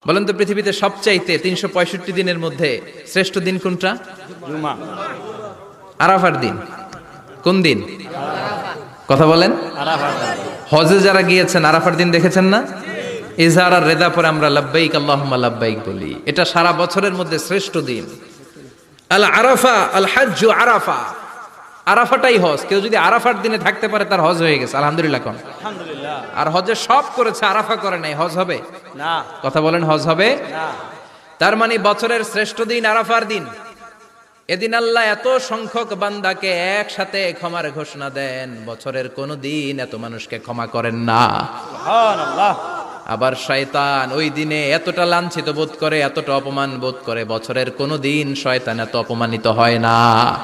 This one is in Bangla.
বলেন তো পৃথিবীতে সবচাইতে 365 দিনের মধ্যে শ্রেষ্ঠ দিন কোনটা? জুমা। আরাফার দিন। কোন দিন? কথা বলেন। আরাফাত। হজে যারা গিয়েছেন আরাফার দিন দেখেছেন না? ইজহার আর রেদা পরে আমরা লাব্বাইক আল্লাহুম্মা লাব্বাইক বলি। এটা সারা বছরের মধ্যে শ্রেষ্ঠ দিন। আল আরাফা আল হাজ্জু আরাফা। আরাফাটাই হজ। কেউ যদি আরাফার দিনে থাকতে পারে তার হজ হয়ে গেছে, আলহামদুলিল্লাহ কোন। আলহামদুলিল্লাহ। আর হজে সব করেছে, আরাফা করে নাই, হজ হবে না। কথা বলেন, হজ হবে না। তার মানে বছরের শ্রেষ্ঠ দিন আরাফার দিন। এদিন আল্লাহ এত সংখ্যক বান্দাকে একসাথে ক্ষমার ঘোষণা দেন, বছরের কোন দিন এত মানুষকে ক্ষমা করেন না। সুবহানাল্লাহ। আবার শয়তান ওই দিনে এতটা লাঞ্ছিত বোধ করে, এতটা অপমান বোধ করে, বছরের কোন দিন শয়তান এত অপমানিত হয় না।